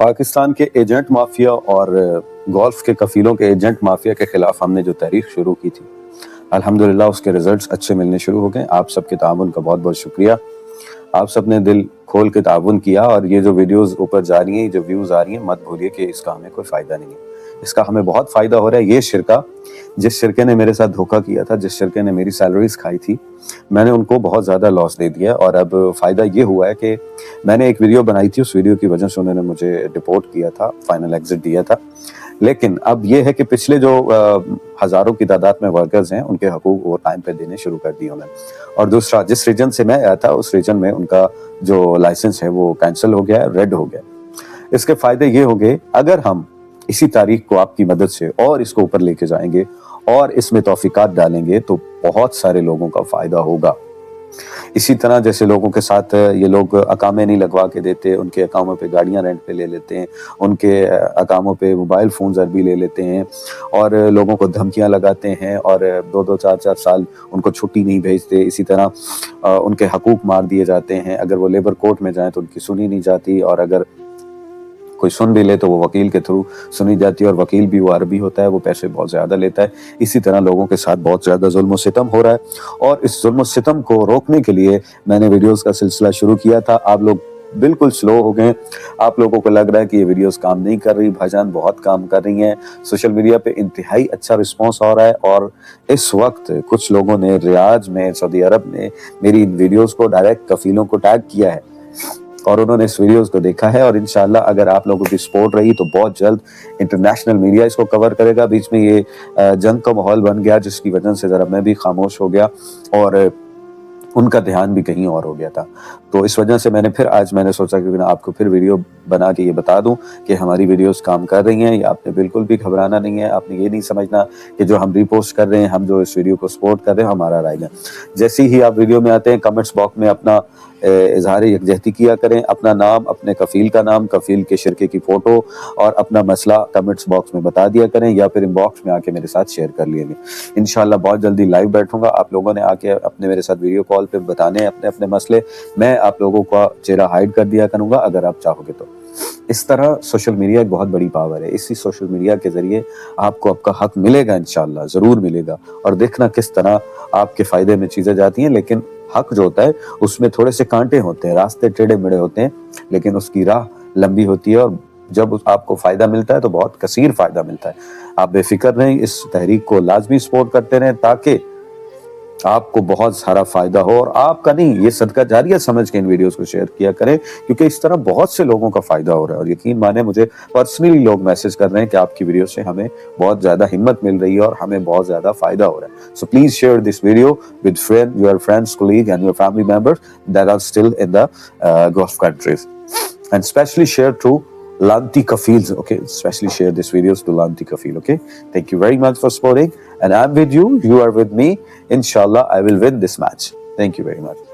پاکستان کے agent mafia اور golf کے کفیلوں کے ایجنٹ مافیا کے خلاف ہم نے جو تحریک شروع کی تھی، الحمدللہ اس کے رزلٹس اچھے ملنے شروع ہو گئے. آپ سب کے تعاون کا بہت بہت شکریہ. آپ سب نے دل کھول کے تعاون کیا، اور یہ جو ویڈیوز اوپر جا رہی ہیں، جو ویوز آ رہی ہیں، مت بھولیے کہ اس کا ہمیں کوئی فائدہ نہیں ہے. اس کا ہمیں بہت فائدہ ہو رہا ہے. یہ شرکہ جس شرکے نے میرے ساتھ دھوکہ کیا تھا، جس شرکے نے میری سیلریز کھائی تھی، میں نے ان کو بہت زیادہ لاس دے دیا. اور اب فائدہ یہ ہوا ہے کہ میں نے ایک ویڈیو بنائی تھی، اس ویڈیو کی وجہ سے انہوں نے مجھے ڈپورٹ کیا تھا، فائنل ایگزٹ دیا تھا. لیکن اب یہ ہے کہ پچھلے جو ہزاروں کی تعداد میں ورکرز ہیں، ان کے حقوق وہ ٹائم پہ دینے شروع کر دیے انہوں نے. اور دوسرا، جس ریجن سے میں آیا تھا، اس ریجن میں ان کا جو لائسنس ہے وہ کینسل ہو گیا ہے، ریڈ ہو گیا. اس کے فائدے یہ ہو گئے، اگر ہم اسی تاریخ کو آپ کی مدد سے اور اس کو اوپر لے کے جائیں گے اور اس میں توفیقات ڈالیں گے تو بہت سارے لوگوں کا فائدہ ہوگا. اسی طرح جیسے لوگوں کے ساتھ یہ لوگ اقامے نہیں لگوا کے دیتے، ان کے اقاموں پہ گاڑیاں رینٹ پہ لے لیتے ہیں، ان کے اقاموں پہ موبائل فونز عربی لے لیتے ہیں، اور لوگوں کو دھمکیاں لگاتے ہیں، اور 2 4 سال ان کو چھٹی نہیں بھیجتے. اسی طرح ان کے حقوق مار دیے جاتے ہیں. اگر وہ لیبر کورٹ میں جائیں تو ان کی سنی نہیں جاتی، اور اگر کوئی سن بھی لے تو وہ وکیل کے تھرو سنی جاتی ہے، اور وکیل بھی وہ عربی ہوتا ہے، وہ پیسے بہت زیادہ لیتا ہے. اسی طرح لوگوں کے ساتھ بہت زیادہ ظلم و ستم ہو رہا ہے، اور اس ظلم و ستم کو روکنے کے لیے میں نے ویڈیوز کا سلسلہ شروع کیا تھا. آپ لوگ بالکل سلو ہو گئے، آپ لوگوں کو لگ رہا ہے کہ یہ ویڈیوز کام نہیں کر رہی. بھائی جان بہت کام کر رہی ہیں. سوشل میڈیا پہ انتہائی اچھا رسپانس ہو رہا ہے، اور اس وقت کچھ لوگوں نے ریاض میں، سعودی عرب میں میری ان ویڈیوز کو ڈائریکٹ کفیلوں کو ٹیگ کیا ہے، اور انہوں نے اس ویڈیوز کو دیکھا ہے. اور انشاءاللہ اگر آپ لوگوں کی سپورٹ رہی تو بہت جلد انٹرنیشنل میڈیا اس کو کور کرے گا. بیچ میں یہ جنگ کا ماحول بن گیا، جس کی وجہ سے ذرا میں بھی خاموش ہو گیا، اور ان کا دھیان بھی کہیں اور ہو گیا تھا. تو اس وجہ سے آج میں نے سوچا کہ آپ کو پھر ویڈیو بنا کے یہ بتا دوں کہ ہماری ویڈیوز کام کر رہی ہیں. یا آپ نے بالکل بھی گھبرانا نہیں ہے، آپ نے یہ نہیں سمجھنا کہ جو ہم ری پوسٹ کر رہے ہیں، ہم جو اس ویڈیو کو سپورٹ کر رہے ہیں، ہمارا رائے ہے. جیسے ہی آپ ویڈیو میں آتے ہیں، کمنٹس باکس میں اپنا اظہار یکجہتی کیا کریں، اپنا نام، اپنے کفیل کا نام، کفیل کے شرکے کی فوٹو اور اپنا مسئلہ کمنٹس باکس میں بتا دیا کریں، یا پھر ان باکس میں آ کے میرے ساتھ شیئر کر لیے گے. انشاءاللہ بہت جلدی لائیو بیٹھوں گا. آپ لوگوں نے آ کے اپنے میرے ساتھ ویڈیو کال پہ بتانے اپنے اپنے مسئلے. میں آپ لوگوں کا چہرہ ہائیڈ کر دیا کروں گا اگر آپ چاہو گے تو. اس طرح سوشل میڈیا ایک بہت بڑی پاور ہے. اسی سوشل میڈیا کے ذریعے آپ کو آپ کا حق ملے گا، انشاءاللہ ضرور ملے گا. اور دیکھنا کس طرح آپ کے فائدے میں چیزیں جاتی ہیں. لیکن حق جو ہوتا ہے اس میں تھوڑے سے کانٹے ہوتے ہیں، راستے ٹیڑھے میڑے ہوتے ہیں، لیکن اس کی راہ لمبی ہوتی ہے. اور جب آپ کو فائدہ ملتا ہے تو بہت کثیر فائدہ ملتا ہے. آپ بے فکر رہیں، اس تحریک کو لازمی سپورٹ کرتے رہیں تاکہ آپ کو بہت سارا فائدہ ہو. اور آپ کا نہیں، یہ صدقہ جاریہ سمجھ کے ان ویڈیوز کو شیئر کیا کریں، کیونکہ اس طرح بہت سے لوگوں کا فائدہ ہو رہا ہے. اور یقین مانیں، مجھے پرسنلی لوگ میسج کر رہے ہیں کہ آپ کی ویڈیو سے ہمیں بہت زیادہ ہمت مل رہی ہے اور ہمیں بہت زیادہ فائدہ ہو رہا ہے. So please share this video with your friends, colleague and your family members that are still in the Gulf countries, and especially share to Lanti Kafils. Okay, especially share this videos to Lanti Kafil. Okay, thank you very much for supporting, and I'm with you. You are with me. Inshallah, I will win this match. Thank you very much.